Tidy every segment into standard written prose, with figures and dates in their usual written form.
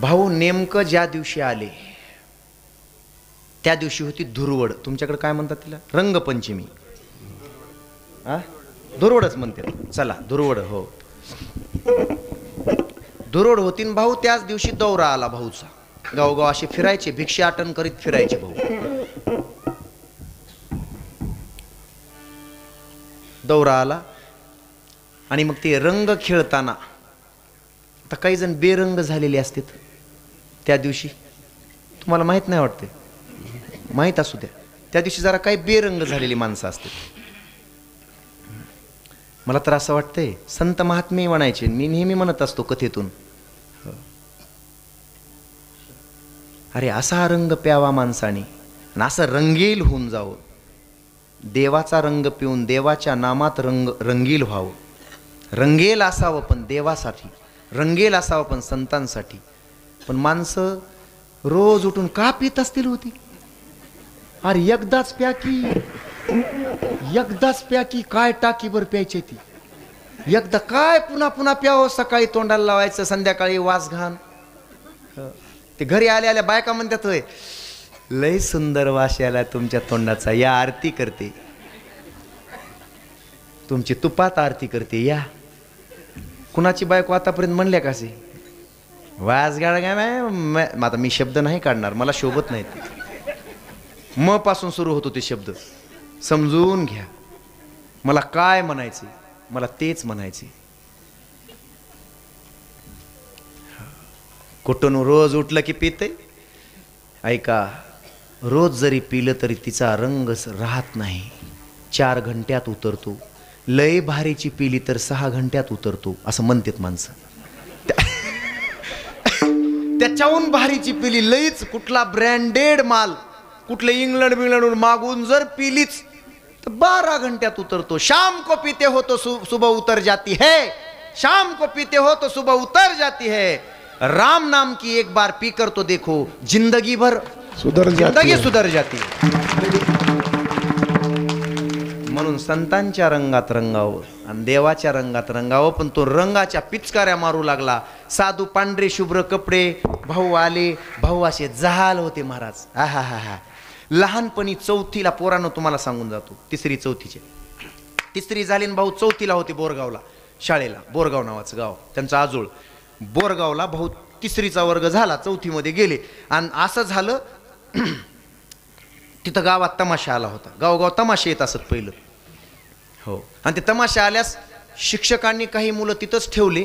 भाऊ नेमकं ज्या दिवशी आले त्या दिवशी होती धुरवड. तुमच्याकडे काय म्हणतात तिला? रंगपंचमी. धुरवडच म्हणते. चला धुरवड. हो, धुरवड होती. भाऊ त्याच दिवशी दौरा आला भाऊचा. गावगाव असे फिरायचे, भिक्षाटन करीत फिरायचे भाऊ. दौरा आला आणि मग ते रंग खेळताना, आता काही जण बेरंग झालेले असतात त्या दिवशी, तुम्हाला माहित नाही वाटते, माहित असू द्या. त्या दिवशी जरा काही बेरंग झालेली माणसं असतात. मला तर असं वाटतंय संत महात्मे म्हणायचे, मी नेहमी म्हणत असतो कथेतून, अरे असा रंग प्यावा माणसाने आणि असं रंगील होऊन जावं. देवाचा रंग पिऊन देवाच्या नामात रंगील व्हावं. रंगेल असावं पण देवासाठी, रंगेल असावं पण संतांसाठी. पण माणसं रोज उठून का पित असतील होती? अरे एकदाच प्या की, एकदाच प्या की, काय टाकीभर प्यायची ती. एकदा काय पुन्हा पुन्हा प्यावं. सकाळी तोंडाला लावायचं, संध्याकाळी वास घाण. ते घरी आल्या आल्या बायका म्हणतात, होय लय सुंदर वास याला तुमच्या तोंडाचा, या आरती करते, तुमची तुपात आरती करते या. कुणाची बायको आतापर्यंत म्हणल्या का असे वास गाळ काय? आता मी शब्द नाही काढणार, मला शोभत नाही ते. म पासून सुरू होतो ते शब्द. समजून घ्या, मला काय म्हणायचे, मला तेच म्हणायचे. कुठून रोज उठलं की पिते. ऐका, रोज जरी पिलं तरी तिचा रंग राहत नाही, 4 घंट्यात उतरतो. लय भारीची पिली तर 6 घंट्यात उतरतो असं म्हणतात माणसं. त्याच्याहून भारीची पिली, लईच कुठला ब्रँडेड माल, कुठले इंग्लंड बिंग्लंडून मागून जर पिलीच तर 12 घंट्यात उतरतो. शाम को पीते हो तो सुबह उतर जाती है, शाम को पीते हो तो सुबह उतर जाती है. राम नाम की एक बार पी कर तो देखो, जिंदगी भर जिंदगी सुधर जाती. म्हणून संतांच्या रंगात रंगावं आणि देवाच्या रंगात रंगावं. पण तो रंगाच्या पिचकाऱ्या मारू लागला. साधू पांढरे शुभ्र कपडे, भाऊ आले. भाऊ असे जहाल होते महाराज. हा हा हा. लहानपणी 4थीला, पोरानं तुम्हाला सांगून जातो, 3री 4थीचे 3री झाली भाऊ 4थीला होते बोरगावला शाळेला. बोरगाव नावाचं गाव त्यांचं, आजोळ. बोरगावला भाऊ 3रीचा वर्ग झाला, 4थीमध्ये गेले. आणि असं झालं तिथं गावात तमाशा आला होता. गावगाव तमाशे येत असत पहिलं. हो, आणि ते तमाशा आल्यास शिक्षकांनी काही मुलं तिथंच ठेवले.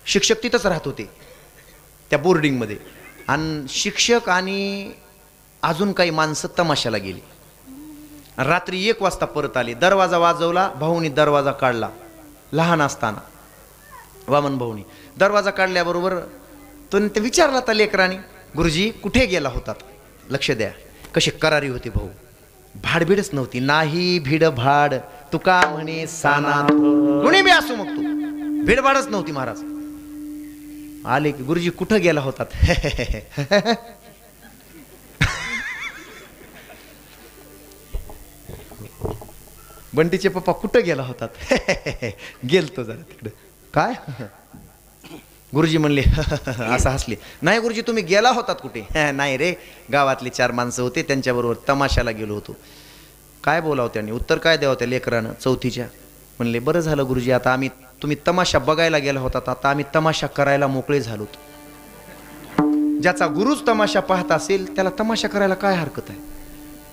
शिक्षक तिथंच राहत होते त्या बोर्डिंगमध्ये. आणि शिक्षक आणि अजून काही माणसं तमाशाला गेली. रात्री 1 वाजता परत आले. दरवाजा वाजवला, भाऊनी दरवाजा काढला. लहान असताना वामन भाऊनी दरवाजा काढल्याबरोबर ते विचारला त्या लेकरांनी, गुरुजी कुठे गेला होतात? लक्ष द्या कसे करारी होते भाऊ. भाडभिडच नव्हती. नाही भिड भाड तुका म्हणे सानाथ, कोणी बी असो मग तू, भिडभाडच नव्हती महाराज. आले की गुरुजी कुठं गेला होतात? बंटीचे पप्पा कुठं गेला होतात? गेलतो जरा तिकडं. काय? गुरुजी म्हणले असं हसले. नाही गुरुजी तुम्ही गेला होतात कुठे? नाही रे, गावातले 4 माणसं होते त्यांच्याबरोबर तमाशाला गेलो होतो. काय बोलावं त्यांनी, उत्तर काय द्यावं त्या लेकरानं 4थीच्या? म्हणले बरं झालं गुरुजी, आता तुम्ही तमाशा बघायला गेला होतात, आता आम्ही तमाशा करायला मोकळे झालो. ज्याचा गुरुच तमाशा पाहत असेल त्याला तमाशा करायला काय हरकत आहे?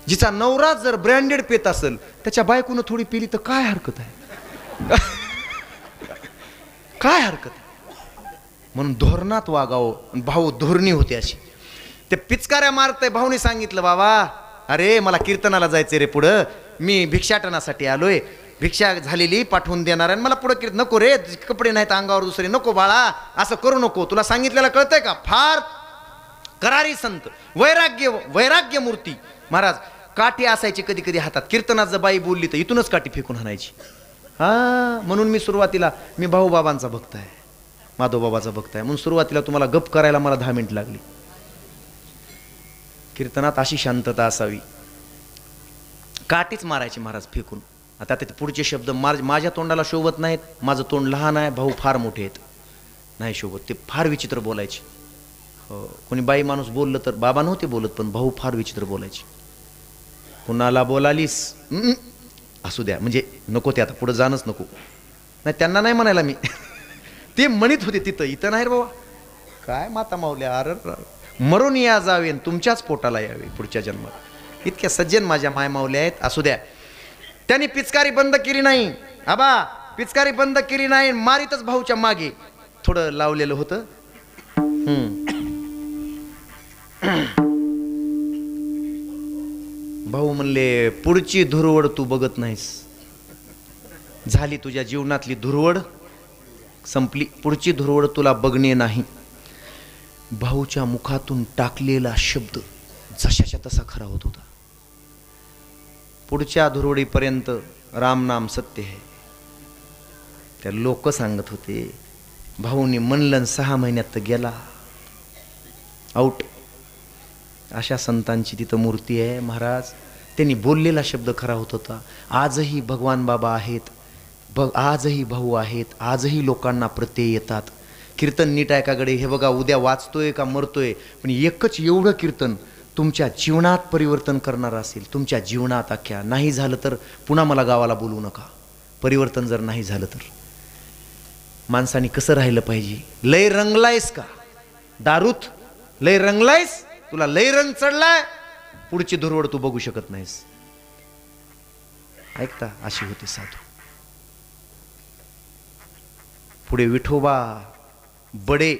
जिचा नवरा जर ब्रँडेड पेत असेल त्याच्या बायकोनं थोडी पिली तर काय हरकत आहे? काय हरकत आहे? म्हणून धोरणात वागावं. भाऊ धोरणी होते अशी. ते पिचकाऱ्या मारतय. भाऊने सांगितलं, बाबा अरे मला कीर्तनाला जायचं रे पुढं, मी भिक्षाटनासाठी आलोय, भिक्षा झालेली पाठवून देणार आहे, मला पुढं कीर्तन नको रे, कपडे नाहीत अंगावर दुसरे, नको बाळा असं करू नको, तुला सांगितलेलं कळतंय का? फार करारी संत, वैराग्य मूर्ती महाराज. काठी असायची कधी कधी हातात. कीर्तनात जर बाई बोलली तर इथूनच काठी फेकून आणायची. म्हणून मी सुरुवातीला, मी भाऊबाबांचा भक्त आहे, माधवबाबाचा भक्त आहे, म्हणून सुरुवातीला तुम्हाला गप करायला मला 10 मिनिट लागली. कीर्तनात अशी शांतता असावी. काठीच मारायची महाराज फेकून. आता ते पुढचे शब्द माझ्या तोंडाला शोभत नाहीत, माझं तोंड लहान आहे, भाऊ फार मोठे आहेत, नाही शोभत. ते फार विचित्र बोलायचे. हो, कोणी बाई माणूस बोललं तर, बाबा नव्हते बोलत पण भाऊ फार विचित्र बोलायचे. कुणाला बोलालीस असू द्या, म्हणजे नको ते आता पुढे जाणंच नको. नाही त्यांना नाही म्हणायला मी ते म्हणत होते तिथं, इथं नाही रे बाबा. काय माता माऊल्या, अर मरून या जावे तुमच्याच पोटाला यावे पुढच्या जन्मात. इतक्या सज्जन माझ्या माय माऊल्या आहेत. असू द्या. त्यांनी पिचकारी बंद केली नाही आबा, पिचकारी बंद केली नाही, मारीतच भाऊच्या मागे थोडं लावलेलं होतं. भाऊ म्हणले पुढची धुरवड तू बघत नाहीस, झाली तुझ्या जीवनातली धुरवड संपली, पुढची धुरवड तुला बघणे नाही. भाऊच्या मुखातून टाकलेला शब्द जशाच्या तसा खरा होत होता. पुढच्या धुरवडीपर्यंत राम नाम सत्य है. त्या लोक सांगत होते. भाऊनी म्हणलं 6 महिन्यात तर गेला आउट. अशा संतांची तिथं मूर्ती आहे महाराज. त्यांनी बोललेला शब्द खरा होत होता. आजही भगवान बाबा आहेत, आजही भाऊ आहेत, आजही लोकांना प्रत्यय येतात. कीर्तन नीट आहे का गडे, हे बघा उद्या वाचतोय का मरतोय, पण एकच एवढं कीर्तन तुमच्या जीवनात परिवर्तन करणारं असेल, तुमच्या जीवनात अख्ख्या. नाही झालं तर पुन्हा मला गावाला बोलवू नका. परिवर्तन जर नाही झालं तर माणसाने कसं राहिलं पाहिजे. लय रंगलायस का दारूत, लय रंगलायस, तुला लय रंग चढलाय, पुढची धुरवड तू बघू शकत नाहीस. ऐकता, अशी होती साधू. पुढे विठोबा बडे,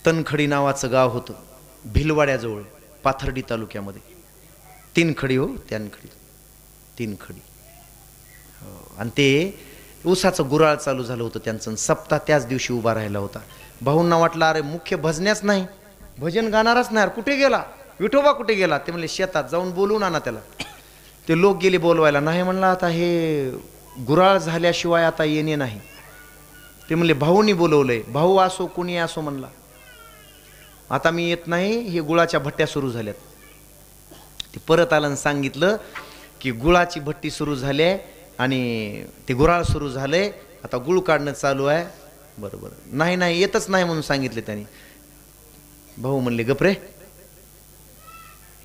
तनखडी नावाचं गाव होतं भिलवाड्याजवळ, पाथर्डी तालुक्यामध्ये. 3 खडी हो, त्यानखडी 3 खडी. आणि ते ऊसाचं गुराळ चालू झालं होतं त्यांचं. सप्ताह त्याच दिवशी उभा राहिला होता. भाऊंना वाटलं अरे मुख्य भजण्याच नाही, भजन गाणारच नाही, कुठे गेला विठोबा, कुठे गेला. ते म्हणले शेतात जाऊन बोलवून आणा त्याला. ते लोक गेले बोलवायला. नाही म्हणला आता हे गुराळ झाल्याशिवाय आता येणे नाही. ते म्हणले भाऊनी बोलवलंय. भाऊ असो कुणी असो म्हणला, आता मी येत नाही, हे गुळाच्या भट्ट्या सुरू झाल्यात. ते परत आलं सांगितलं की गुळाची भट्टी सुरू झाली आहे आणि ते गुराळ सुरू झालंय, आता गुळ काढणं चालू आहे. बरोबर, नाही नाही येतच नाही म्हणून सांगितले त्यांनी. भाऊ म्हणले गपरे,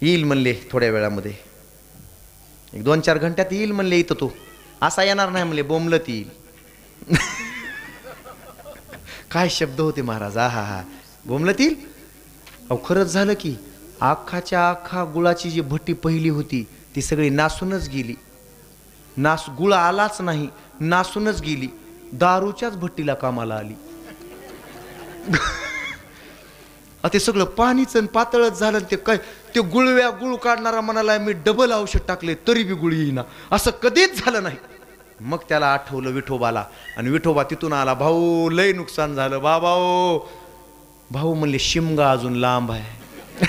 येईल म्हणले थोड्या वेळामध्ये, 1-2-4 घंट्यात येईल म्हणले. इथं तो असा येणार नाही म्हणले, बोंबलत येईल. काय शब्द होते महाराज, हा बोंबलत येईल. अहो खरंच झालं की आखाच्या आखा गुळाची जी भट्टी पहिली होती ती सगळी नासूनच गेली. गुळ आलाच नाही, नासूनच गेली. दारूच्याच भट्टीला कामाला आली. ते सगळं पाणीच पातळच झालं. ते काय ते गुळ काढणारा म्हणाला मी डबल औषध टाकले तरी बी गुळ येईना, असं कधीच झालं नाही. मग त्याला आठवलं विठोबाला, आणि विठोबा तिथून आला. भाऊ लय नुकसान झालं बाबा ओ. भाऊ म्हणले शिमगा अजून लांब आहे.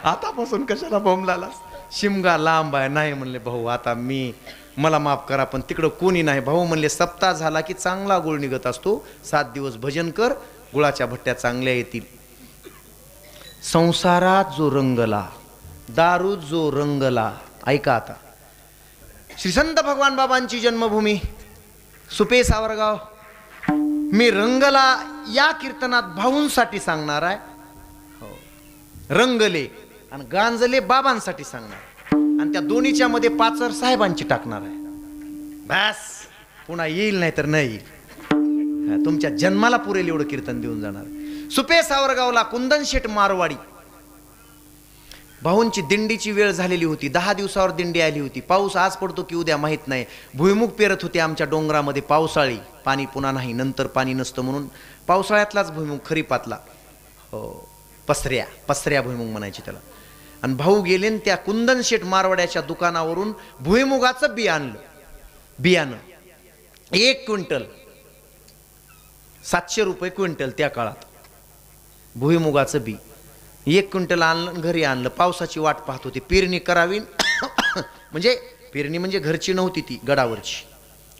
आतापासून कशाला बोंबलालास, शिमगा लांब आहे. नाही म्हणले भाऊ आता मला माफ करा पण तिकडं कोणी नाही. भाऊ म्हणले सप्ताह झाला की चांगला गुळ निघत असतो, 7 दिवस भजन कर, गुळाच्या भट्ट्या चांगल्या येतील. संसारात जो रंगला, दारूत जो रंगला. ऐका आता, श्री संत भगवान बाबांची जन्मभूमी सुपे सावरगाव. मी रंगला या कीर्तनात भाऊंसाठी सांगणार आहे. रंगले आणि गांजले बाबांसाठी सांगणार, आणि त्या दोन्हीच्या मध्ये पाचर साहेबांची टाकणार आहे. बस पुन्हा येईल नाही तर नाही येईल. तुमच्या जन्माला पुरेल एवढं कीर्तन देऊन जाणार. सुपे सावरगावला कुंदन शेठ मारवाडी. भाऊंची दिंडीची वेळ झालेली होती. 10 दिवसावर दिंडी आली होती. पाऊस आज पडतो की उद्या माहीत नाही. भुईमुग पेरत होते आमच्या डोंगरामध्ये. पावसाळी पाणी पुन्हा नाही, नंतर पाणी नसतं म्हणून पावसाळ्यातलाच भुईमुग खरीपातला. हो, पसऱ्या भुईमुग म्हणायची त्याला. आणि भाऊ गेले त्या कुंदन शेठ मारवाड्याच्या दुकानावरून भुईमुगाचं बी आणलं. बियाणं 1 क्विंटल 700 रुपये क्विंटल त्या काळात. भुईमुगाचं बी 1 क्विंटल आणलं, घरी आणलं. पावसाची वाट पाहत होती, पेरणी करावी. म्हणजे पेरणी म्हणजे घरची नव्हती ती, गडावरची,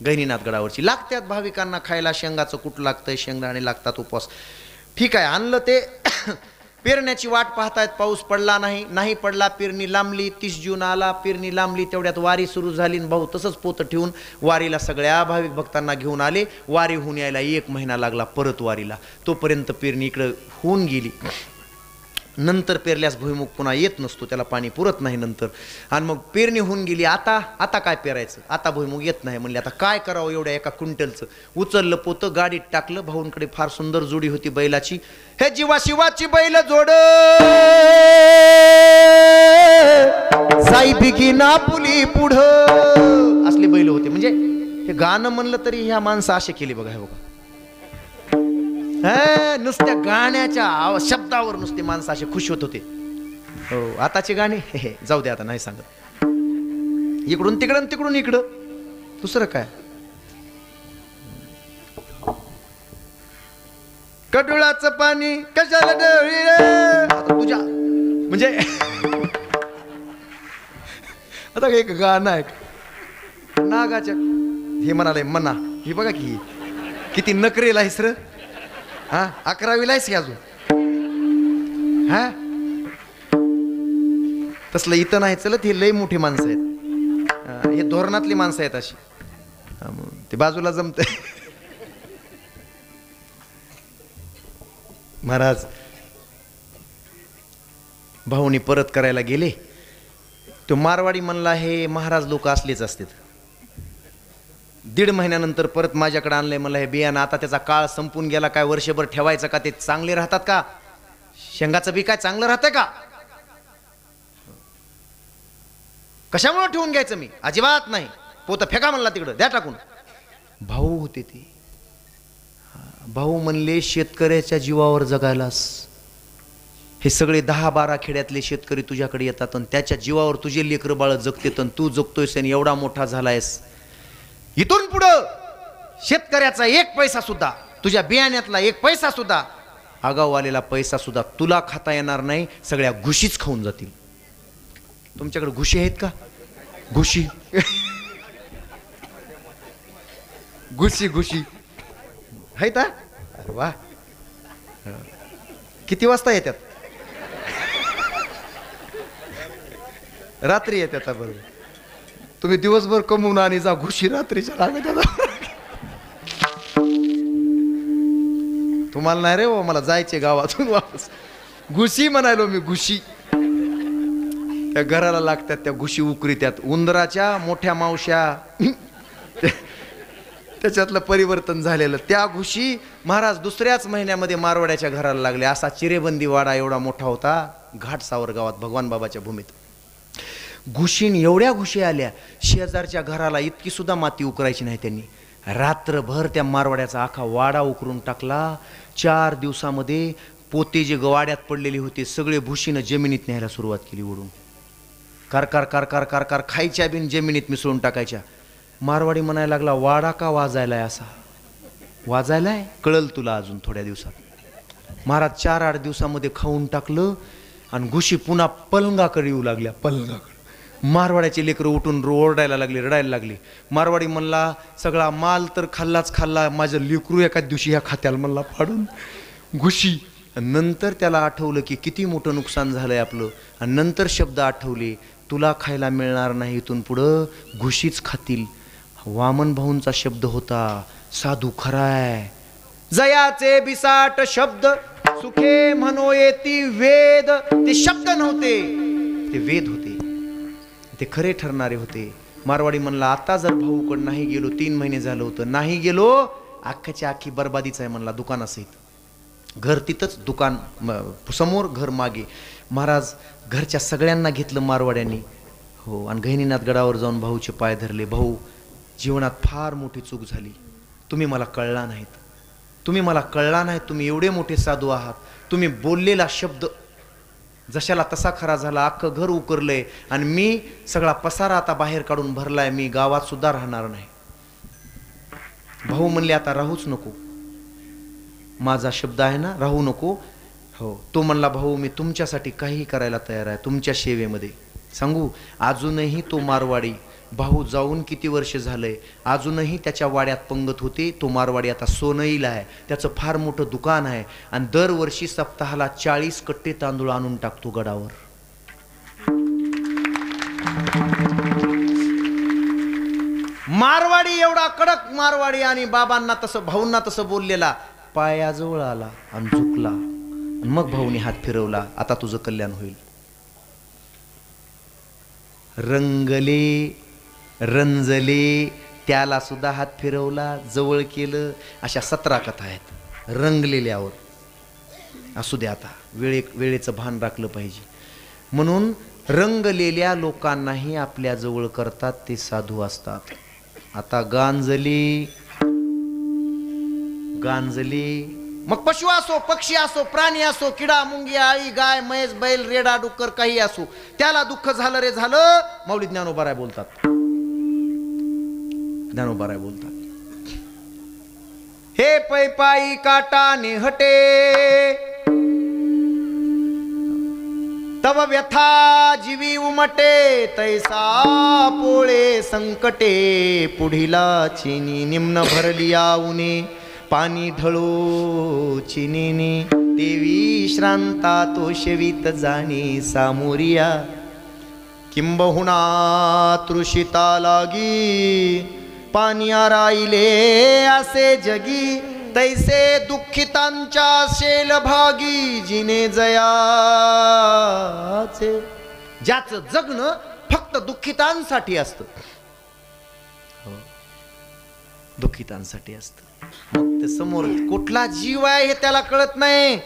गहिनीनाथ गडावरची. लागत्यात भाविकांना खायला शेंगाचं कुठं लागतंय, शेंगदाणे लागतात, उपवास. ठीक आहे आणलं ते. पेरण्याची वाट पाहतायत, पाऊस पडला नाही, नाही पडला, पेरणी लांबली. 30 जून आला, पेरणी लांबली, तेवढ्यात वारी सुरू झाली. भाऊ तसंच पोतं ठेवून वारीला सगळ्या भाविक भक्तांना घेऊन आले. वारी होऊन यायला 1 महिना लागला परत वारीला. तोपर्यंत पेरणी इकडं होऊन गेली. नंतर पेरल्यास भुईमुग पुन्हा येत नसतो, त्याला पाणी पुरत नाही नंतर. आणि मग पेरणी होऊन गेली. आता काय पेरायचं, आता भुईमुग येत नाही. म्हणले आता काय करावं, एवढ्या एका क्विंटलचं. उचललं पोतं, गाडीत टाकलं. भाऊंकडे फार सुंदर जोडी होती बैलाची. हे जीवा शिवाची बैल जोड साई बिगी ना पुली पुढं, असले बैल होते. म्हणजे हे गाणं म्हणलं तरी ह्या माणसं असे केली बघा. हे बघा, नुसत्या गाण्याच्या शब्दावर नुसते माणसं असे खुश होत होते. हो, आताचे गाणे जाऊ दे, आता नाही सांगत. इकडून तिकडं, तिकडून इकडं, दुसरं काय. कडुळाचं पाणी कशाला डोळी रे तुझ्या, म्हणजे आता एक गाणं आहे नागाच्या, हे म्हणाले म्हणा. हे बघा की किती नकरेला आहेस र. हा, 11वीला आहेस की अजून. हा, तसलं इथं नाही चलत. हे लय मोठी माणसं आहेत, हे धोरणातली माणसं आहेत अशी. ते बाजूला जमत. महाराज भाऊनी परत करायला गेले. तो मारवाडी म्हणला, हे महाराज लोक असलेच असतात. 1.5 महिन्यानंतर परत माझ्याकडे आणलंय. म्हणलं हे बियाणं आता त्याचा काळ संपून गेला, काय वर्षभर ठेवायचं का, ते चांगले राहतात का, शेंगाचं बी काय चांगलं राहतंय का, कशामुळे ठेवून घ्यायचं मी, अजिबात नाही. पोतं फेका म्हणला तिकडं, द्या टाकून. भाऊ होते ते. भाऊ म्हणले शेतकऱ्याच्या जीवावर जगायलास. हे सगळे 10-12 खेड्यातले शेतकरी तुझ्याकडे येतात आणि त्याच्या जीवावर तुझे लेकरं बाळ जगतेत आणि तू जगतोयस आणि एवढा मोठा झालायस. इथून पुढं शेतकऱ्याचा 1 पैसा सुद्धा, तुझ्या बियाण्यातला 1 पैसा सुद्धा, आगाऊ आलेला पैसा सुद्धा तुला खाता येणार नाही. सगळ्या घुशीच खाऊन जातील. तुमच्याकडे घुशी आहेत का? घुशी घुशी घुशी आहेत. अरे वा, किती वाजता येतात? रात्री येतात. बरोबर, तुम्ही दिवसभर कमवून आणि जा घुशी रात्रीच्या लागत. तुम्हाला नाही रे, मला जायचे गावातून वापस. घुशी म्हणायलो मी, घुशी. त्या घराला लागतात त्या घुशी, उकरी त्यात उंदराच्या मोठ्या मावश्या, त्याच्यातलं परिवर्तन झालेलं. त्या घुशी महाराज 2ऱ्याच महिन्यामध्ये मारवाड्याच्या घराला लागले. असा चिरेबंदी वाडा एवढा मोठा होता घाटसावर गावात, भगवान बाबाच्या भूमीत. घुशीन एवढ्या घुशी आल्या, शेजारच्या घराला इतकी सुद्धा माती उकरायची नाही त्यांनी. रात्रभर त्या मारवाड्याचा आखा वाडा उकरून टाकला. 4 दिवसामध्ये पोते जे गवाड्यात पडलेले होते सगळे भुशीनं जमिनीत न्यायला सुरुवात केली. ओढून कारकार कारकार कारकार खायच्या बिन जमिनीत मिसळून टाकायच्या. मारवाडी म्हणायला लागला, वाडा का वाजायलाय असा? वाजायलाय, कळल तुला अजून थोड्या दिवसात. महाराज 4-8 दिवसामध्ये खाऊन टाकलं आणि घुशी पुन्हा पलंगाकडे येऊ लागल्या. पलंगाकडे मारवाड्याचे लेकरं उठून ओरडायला लागले, रडायला लागले. मारवाडी म्हणला, सगळा माल तर खाल्लाच खाल्ला, माझं लेकरू एकाच दिवशी ह्या खात्याला म्हणला फाडून घुशी. नंतर त्याला आठवलं की किती मोठं नुकसान झालंय आपलं. आणि नंतर शब्द आठवले, तुला खायला मिळणार नाही इथून पुढं, घुशीच खातील. वामन भाऊंचा शब्द होता, साधू खराय. जयाचे बिसाट शब्द सुखे म्हणो येती वेद. ते शब्द नव्हते, ते वेद होते, ते खरे ठरणारे होते. मारवाडी म्हणला, आता जर भाऊकड नाही गेलो, 3 महिने झालं होतं, नाही गेलो, अख्ख्याची अख्खी बरबादीच आहे म्हणला. दुकानासहित घर तिथंच, दुकान समोर, घर मागे. महाराज घरच्या सगळ्यांना घेतलं मारवाड्यांनी. हो, आणि गहिनीनाथ गडावर जाऊन भाऊचे पाय धरले. भाऊ, जीवनात फार मोठी चूक झाली, तुम्ही मला कळला नाहीत, तुम्ही मला कळला नाहीत. तुम्ही एवढे मोठे साधू आहात. तुम्ही बोललेला शब्द जशाला तसा खरा झाला. अख्खं घर उकरलंय आणि मी सगळा पसारा आता बाहेर काढून भरलाय. मी गावात सुद्धा राहणार नाही. भाऊ म्हणले, आता राहूच नको, माझा शब्द आहे ना, राहू नको. हो, तो म्हणला, भाऊ मी तुमच्यासाठी काही करायला तयार आहे, तुमच्या सेवेमध्ये. सांगू, अजूनही तो मारवाडी भाऊ जाऊन किती वर्ष झालंय, अजूनही त्याच्या वाड्यात पंगत होते. तो मारवाडी आता सोनईला आहे, त्याचं फार मोठं दुकान आहे आणि दरवर्षी सप्ताहाला 40 कट्टे तांदूळ आणून टाकतो गडावर. मारवाडी एवढा कडक मारवाडी, आणि बाबांना तसं भाऊंना तसं बोललेला. पायाजवळ आला आणि झुकला, मग भाऊनी हात फिरवला, आता तुझं कल्याण होईल. रंगले रंजले, त्याला सुद्धा हात फिरवला, जवळ केलं. अशा 17 कथा आहेत रंगलेल्यावर. असू दे, आता वेळेचं भान राखलं पाहिजे. म्हणून रंगलेल्या लोकांनाही आपल्या जवळ करतात ते साधू असतात. आता गांजली मग पशु असो, पक्षी असो, प्राणी असो, किडा मुंगी आळी गाय म्हैस बैल रेडा डुक्कर काही असो, त्याला दुःख झालं रे झालं, माऊली ज्ञानोबाराय बोलतात. ज्ञानोबाराय बोलतात, हे पै पायी काटाने हटे, तव व्यथा जीवी उमटे, तैसा पोळे संकटे, पुढीला चिनी निम्न भरली आऊने, पाणी ढळो चिनीने, देवी श्रांता तो शेवीत जाणे सामोरिया, किंबहुना तृषिता लागी, पाणी राहिले असे जगी, तैसे दुःखितांच्या शेल भागी, जिने जयाचे. ज्याचं जगणं फक्त दुःखितांसाठी असतं, दुःखितांसाठी असतं. मग ते समोर कुठला जीव आहे हे त्याला कळत नाही.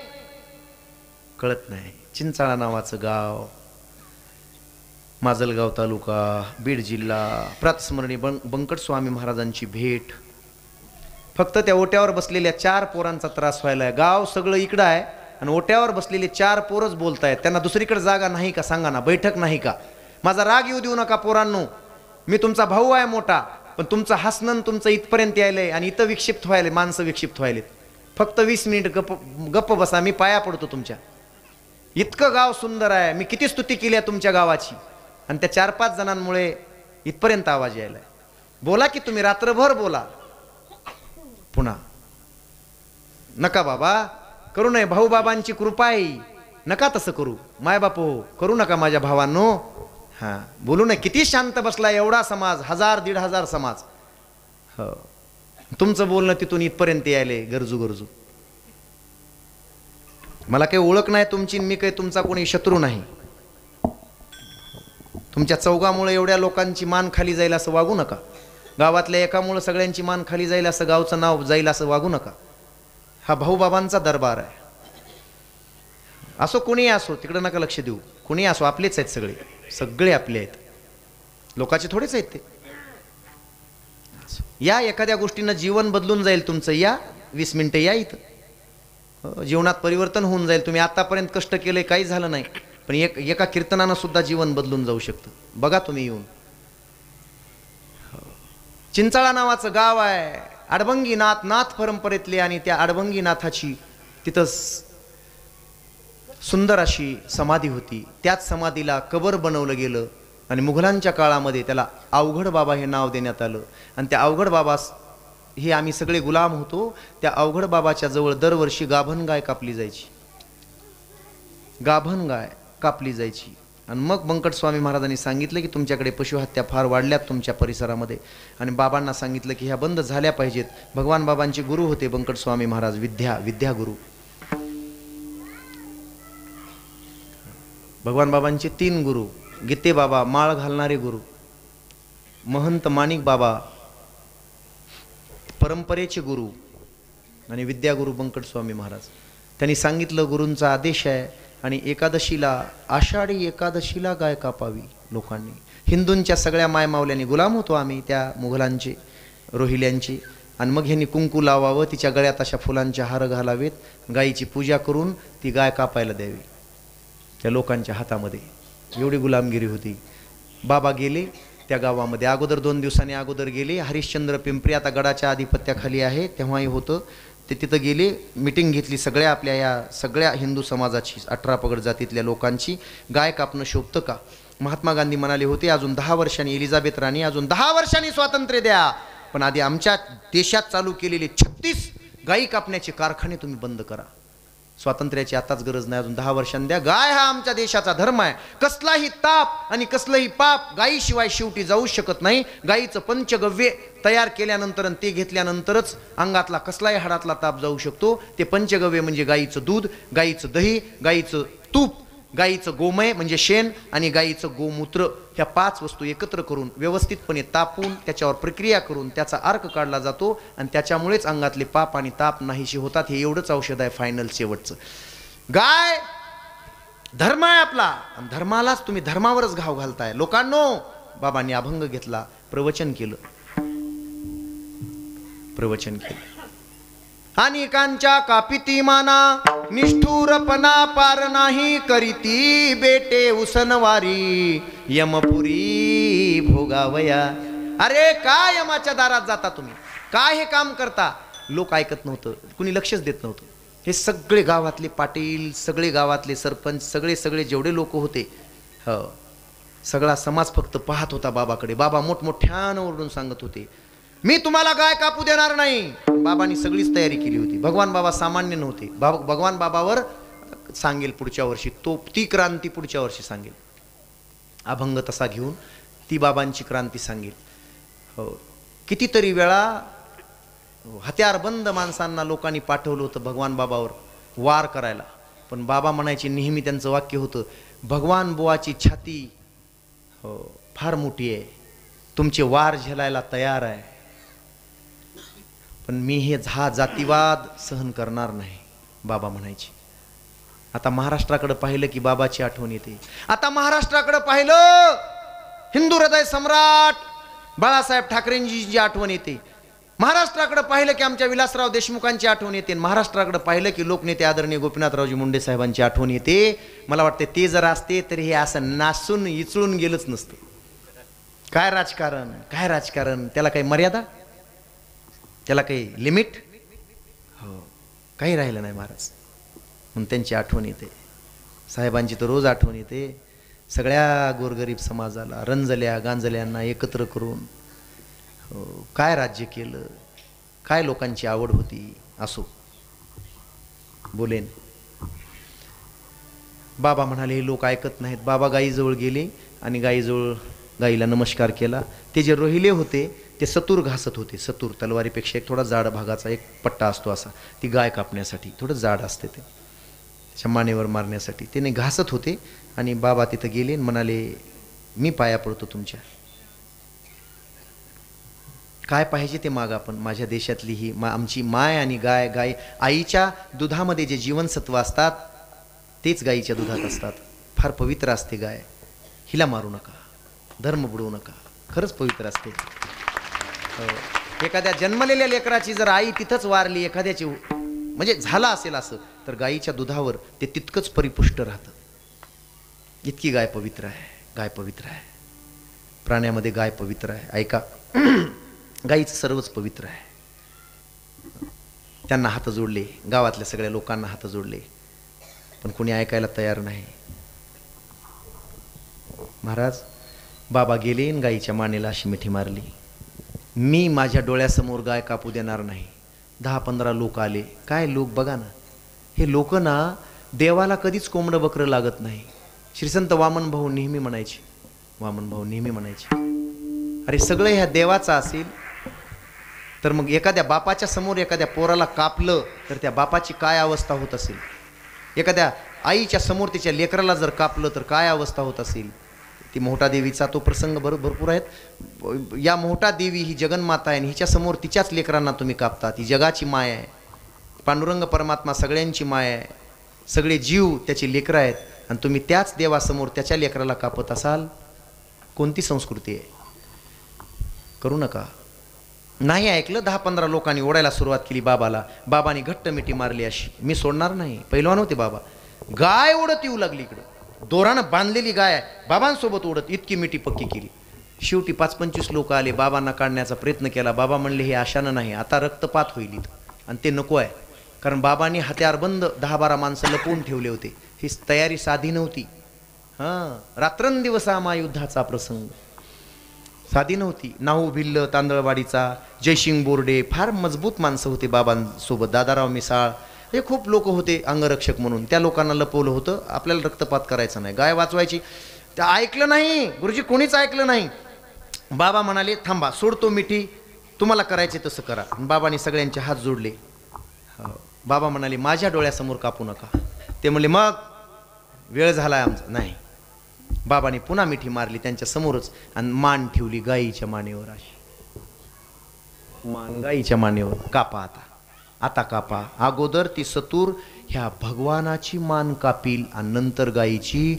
चिंचाळा नावाचं गाव, माजलगाव तालुका, बीड जिल्हा. प्रातस्मरणी बंकट स्वामी महाराजांची भेट. फक्त त्या ओट्यावर बसलेल्या 4 पोरांचा त्रास व्हायला. गाव सगळं इकडं आहे आणि ओट्यावर बसलेले 4 पोरच बोलतायत. त्यांना दुसरीकडे जागा नाही का, सांगा ना, बैठक नाही का? माझा राग येऊ देऊ नका पोरांनो, मी तुमचा भाऊ आहे मोठा, पण तुमचं हसणं तुमचं इथपर्यंत यायलंय आणि इथं विक्षिप्त व्हायले, माणसं विक्षिप्त व्हायलेत. फक्त 20 मिनिट गप्प बसा, मी पाया पडतो तुमच्या. इतकं गाव सुंदर आहे, मी किती स्तुती केली आहे तुमच्या गावाची, आणि त्या 4-5 जणांमुळे इथपर्यंत आवाज यायलाय. बोला की तुम्ही, रात्रभर बोला. पुन्हा नका बाबा, करू नये, भाऊ बाबांची कृपा आहे, नका तसं करू. मायबाप हो, करू नका माझ्या भावांनो. हां, बोलू नये. किती शांत बसला एवढा समाज, 1000-1500 समाज. हो, तुमचं बोलणं तिथून इथपर्यंत यायले गरजू. मला काही ओळख नाही तुमची, मी काही तुमचा कोणी शत्रू नाही. तुमच्या चौघामुळे एवढ्या लोकांची मान खाली जाईल असं वागू नका. गावातल्या एकामुळे सगळ्यांची मान खाली जाईल असं, गावचं नाव जाईल असं वागू नका. हा भाऊबाबांचा दरबार आहे. असो कोणी असो, तिकडे नका लक्ष देऊ. कोणी असो, आपलेच आहेत सगळे आपले आहेत, लोकांचे थोडेच आहेत ते. या एखाद्या गोष्टीनं जीवन बदलून जाईल तुमचं. या 20 मिनिटं या इथं, जीवनात परिवर्तन होऊन जाईल. तुम्ही आतापर्यंत कष्ट केले, काही झालं नाही, पण एका कीर्तनानं सुद्धा जीवन बदलून जाऊ शकतं. बघा तुम्ही येऊन. चिंचाळा नावाचं गाव आहे, अडबंगीनाथ नाथ परंपरेतले, आणि त्या अडबंगीनाथाची तिथं सुंदर अशी समाधी होती. त्याच समाधीला कबर बनवलं गेलं आणि मुघलांच्या काळामध्ये त्याला अवघड बाबा हे नाव देण्यात आलं. आणि त्या अवघड बाबा हे आम्ही सगळे गुलाम होतो. त्या अवघड बाबाच्या जवळ दरवर्षी गाभण गाय कापली जायची. आणि मग बंकट स्वामी महाराजांनी सांगितलं की तुमच्याकडे पशुहत्या फार वाढल्यात तुमच्या परिसरामध्ये, आणि बाबांना सांगितलं की ह्या बंद झाल्या पाहिजेत. भगवान बाबांचे गुरु होते बंकट स्वामी महाराज, विद्या गुरु. भगवान बाबांचे 3 गुरु, गीते बाबा माळ घालणारे गुरु, महंत माणिक बाबा परंपरेचे गुरु, आणि विद्यागुरु बंकट स्वामी महाराज. त्यांनी सांगितलं गुरूंचा आदेश आहे, आणि एकादशीला, आषाढी एकादशीला गाय कापावी लोकांनी. हिंदूंच्या सगळ्या मायमावल्यांनी गुलाम होतो आम्ही त्या मुघलांचे, रोहिल्यांचे. आणि मग ह्यांनी कुंकू लावावं, तिच्या गळ्यात अशा फुलांचे हार घालावेत, गायीची पूजा करून ती गाय कापायला द्यावी त्या लोकांच्या हातामध्ये. एवढी गुलामगिरी होती. बाबा गेले त्या गावामध्ये. अगोदर 2 दिवसांनी अगोदर गेले. हरिश्चंद्र पिंपरी आता गडाच्या आधिपत्याखाली आहे, तेव्हाही होतं ते. तिथं गेले, मिटिंग घेतली सगळ्या आपल्या या सगळ्या हिंदू समाजाची, 18 पगड जातीतल्या लोकांची. गाय कापणं शोभतं का? महात्मा गांधी म्हणाले होते अजून 10 वर्षांनी एलिझाबेथ राणी अजून 10 वर्षांनी स्वातंत्र्य द्या, पण आधी आमच्या देशात चालू केलेले 36 गायी कापण्याचे कारखाने तुम्ही बंद करा. स्वातंत्र्याची आताच गरज नाही, अजून 10 वर्षांनी द्या. गाय हा आमच्या देशाचा धर्म आहे. कसलाही ताप आणि कसलंही पाप गायीशिवाय शेवटी जाऊ शकत नाही. गायीचं पंचगव्य तयार केल्यानंतर आणि ते घेतल्यानंतरच अंगातला कसलाही हाडातला ताप जाऊ शकतो. ते पंचगव्य म्हणजे गायीचं दूध, गायीचं दही, गायीचं तूप, गायीचं गोमय म्हणजे शेण आणि गायीचं गोमूत्र, ह्या 5 वस्तू एकत्र करून व्यवस्थितपणे तापून त्याच्यावर प्रक्रिया करून त्याचा अर्क काढला जातो आणि त्याच्यामुळेच अंगातले पाप आणि ताप नाहीशी होतात. हे एवढंच औषध आहे फायनल शेवटचं. गाय धर्म आहे आपला आणि धर्मालाच तुम्ही धर्मावरच घाव घालताय. लोकांनो, बाबांनी अभंग घेतला, प्रवचन केलं. अनेकांच्या कापिती माना निष्ठुरपणा पार नाही करीती बेटे उसनवारी यमपुरी भोगावया. अरे काय यमाच्या दारात जाता तुम्ही, काय हे काम करता. लोक ऐकत नव्हतं, कुणी लक्षच देत नव्हतं. हे सगळे गावातले पाटील, सगळे गावातले सरपंच, सगळे जेवढे लोक होते, हो सगळा समाज फक्त पाहत होता बाबाकडे. बाबा मोठमोठ्यानं ओरडून सांगत होते, मी तुम्हाला गाय कापू देणार नाही. बाबांनी सगळीच तयारी केली होती. भगवान बाबा सामान्य नव्हते. भगवान बाबावर सांगेल पुढच्या वर्षी, ती क्रांती पुढच्या वर्षी सांगेल. अभंग तसा घेऊन ती बाबांची क्रांती सांगेल. हो कितीतरी वेळा हत्यारबंद माणसांना लोकांनी पाठवलं होतं भगवान बाबावर वार करायला, पण बाबा म्हणायचे नेहमी, त्यांचं वाक्य होतं, भगवान बुवाची छाती हो फार मोठी आहे, तुमचे वार झेलायला तयार आहे, पण मी हे जातीवाद सहन करणार नाही, बाबा म्हणायचे. आता महाराष्ट्राकडे पाहिलं की बाबाची आठवण येते. आता महाराष्ट्राकडे पाहिलं हिंदू हृदय सम्राट बाळासाहेब ठाकरेंची आठवण येते. महाराष्ट्राकडे पाहिलं की आमच्या विलासराव देशमुखांची आठवण येते. महाराष्ट्राकडे पाहिलं की लोकनेते आदरणीय गोपीनाथरावजी मुंडे साहेबांची आठवण येते. मला वाटते ते जर असते तर हे असं नासून इचळून गेलंच नसतं. काय राजकारण, काय राजकारण, त्याला काही मर्यादा, त्याला काही लिमिट, हो काही राहिलं नाही महाराज. म्हणून त्यांची आठवण येते. साहेबांची तर रोज आठवण येते. सगळ्या गोरगरीब समाजाला, रंजल्या गांजल्यांना एकत्र करून हो काय राज्य केलं, काय लोकांची आवड होती. असो बोलेन. बाबा म्हणाले हे लोक ऐकत नाहीत. बाबा गाईजवळ गेले आणि गाईला नमस्कार केला. ते जे रोहिले होते ते सतूर घासत होते. सतूर तलवारीपेक्षा एक थोडा जाड भागाचा एक पट्टा असतो असा, ती गाय कापण्यासाठी थोडं जाड असते, ते त्याच्या मानेवर मारण्यासाठी त्याने घासत होते. आणि बाबा तिथं गेले आणि म्हणाले मी पाया पडतो तुमच्या, काय पाहिजे ते मागा, पण माझ्या देशातली ही आमची माय आणि गाय आईच्या दुधामध्ये जे जीवनसत्व असतात तेच गाईच्या दुधात असतात. फार पवित्र असते गाय, हिला मारू नका, धर्म बुडवू नका, खरंच पवित्र असते. एखाद्या जन्मलेल्या लेकराची जर आई तिथंच वारली, एखाद्याची म्हणजे झाला असेल असं, तर गाईच्या दुधावर ते तितकंच परिपुष्ट राहतं. इतकी गाय पवित्र आहे. गाय पवित्र आहे. प्राण्यामध्ये गाय पवित्र आहे. ऐका, गाईचं सर्वच पवित्र आहे. त्यांना हात जोडले, गावातल्या सगळ्या लोकांना हात जोडले, पण कोणी ऐकायला तयार नाही. महाराज बाबा गेले आणि गाईच्या मानेला अशी मिठी मारली. मी माझ्या डोळ्यासमोर गाय कापू देणार नाही. 10-15 लोक आले. काय लोक बघा ना, हे लोक ना देवाला कधीच कोंबडं बकरं लागत नाही. श्रीसंत वामन भाऊ नेहमी म्हणायचे, अरे सगळं ह्या देवाचं असेल तर मग एखाद्या बापाच्या समोर एखाद्या पोराला कापलं तर त्या बापाची काय अवस्था होत असेल. एखाद्या आईच्या समोर तिच्या लेकराला जर कापलं तर काय अवस्था होत असेल. ती मोहटा देवीचा तो प्रसंग भरपूर आहेत. या मोहटा देवी ही जगन्माता आहे आणि हिच्या समोर तिच्याच लेकरांना तुम्ही कापता. ती जगाची माय आहे. पांडुरंग परमात्मा सगळ्यांची माय आहे. सगळे जीव त्याची लेकरं आहेत आणि तुम्ही त्याच देवासमोर त्याच्या लेकराला कापत असाल. कोणती संस्कृती आहे. करू नका. नाही ऐकलं, 10-15 लोकांनी ओढायला सुरुवात केली बाबाला. बाबांनी घट्ट मिठी मारली अशी, मी सोडणार नाही. पहिलवान होते बाबा. गाय ओढत येऊ लागली इकडं, दोरानं बांधलेली गाय बाबांसोबत ओढत इतकी मिठी पक्की केली. शेवटी 5-25 लोक आले. बाबांना काढण्याचा प्रयत्न केला. बाबा म्हणले हे आशानं नाही, आता रक्तपात होईल इथं आणि ते नको आहे. कारण बाबांनी हत्यारबंद 10-12 माणसं लपवून ठेवले होते. ही तयारी साधी नव्हती. रात्रंदिवस आम्हा युद्धाचा प्रसंग. साधी नव्हती. नाहू भिल्ल तांदळवाडीचा, जयसिंग बोर्डे, फार मजबूत माणसं होते बाबांसोबत. दादाराव मिसाळ, हे खूप लोक होते अंगरक्षक म्हणून. त्या लोकांना लपवलं होतं, आपल्याला रक्तपात करायचा नाही, गाय वाचवायची. त्या ऐकलं नाही गुरुजी, कोणीच ऐकलं नाही. बाबा म्हणाले थांबा, सोडतो मिठी, तुम्हाला करायचे तसं करा. बाबांनी सगळ्यांचे हात जोडले. बाबा म्हणाले माझ्या डोळ्यासमोर कापू नका. ते म्हणले मग वेळ झालाय आमचा. नाही, बाबांनी पुन्हा मिठी मारली त्यांच्या समोरच आणि मान ठेवली गायीच्या मानेवर. अशी मान गायीच्या मानेवर. कापा आता, आता कापा. अगोदर ती सतूर ह्या भगवानाची मान कापील आणि नंतर गायीची.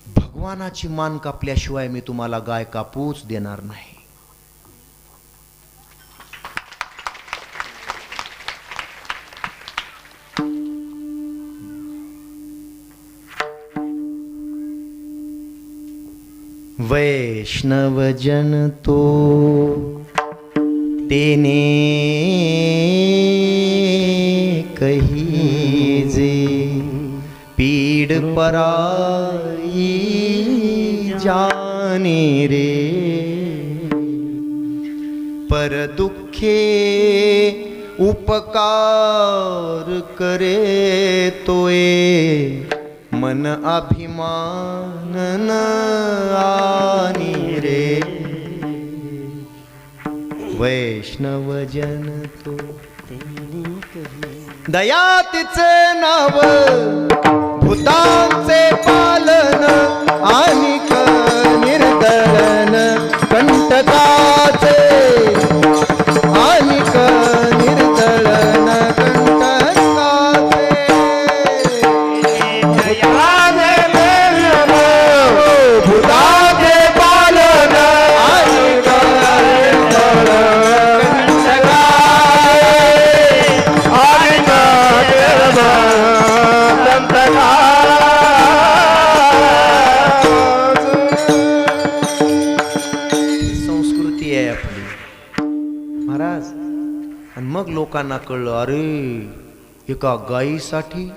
भगवानाची मान कापल्याशिवाय मी तुम्हाला गाय कापूच देणार नाही. वैष्णव जन तो तेने कहीजे, पीड पराई जाने रे. पर दुखे उपकार करे तोये, मन अभिमान न आनी रे. वैष्णव जन तो दया तिचे नाव, भूतांचे पालन आनिक निर्दळन, कंटकाचे आनिक निर्दळन कंटकाचे. भूतांचे पालन आनिक संस्कृती आहे आपली महाराज. आणि मग लोकांना कळलं, अरे एका गायीसाठी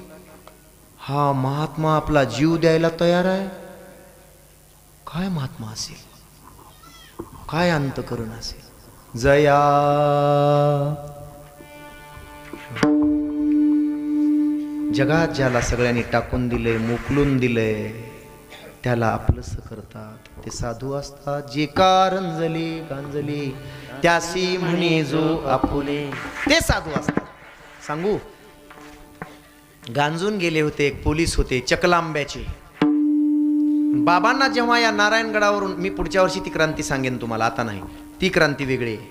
हा महात्मा आपला जीव द्यायला तयार आहे. काय महात्मा असेल, काय अंतकरण असेल. जया जगात ज्याला सगळ्यांनी टाकून दिलंय, मोकलून दिलंय, त्याला आपलंस करतात. ते साधू असतात. जे कारंजली गांजली त्यासी म्हणे जो आपुले, ते साधू असतात. सांगू, गांजून गेले होते एक पोलीस होते चकलांब्याचे. बाबांना जेव्हा या नारायणगडावरून, मी पुढच्या वर्षी ती क्रांती सांगेन तुम्हाला, आता नाही. ती क्रांती वेगळी आहे,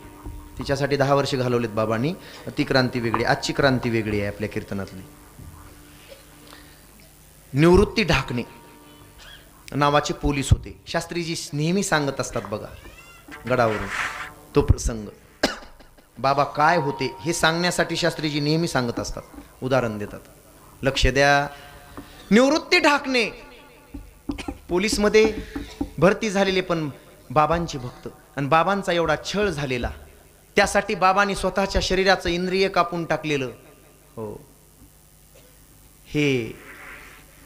तिच्यासाठी 10 वर्ष घालवलेत बाबांनी. ती क्रांती वेगळी, आजची क्रांती वेगळी आहे आपल्या कीर्तनातली. निवृत्ती ढाकणे नावाचे पोलीस होते. शास्त्रीजी नेहमी सांगत असतात बघा गडावरून तो प्रसंग. बाबा काय होते हे सांगण्यासाठी शास्त्रीजी नेहमी सांगत असतात, उदाहरण देतात. लक्ष द्या. निवृत्ती ढाकणे पोलीसमध्ये भरती झालेले पण बाबांचे भक्त, आणि बाबांचा एवढा छळ झालेला, त्यासाठी बाबांनी स्वतःच्या शरीराचं इंद्रिय कापून टाकलेलं. हो, हे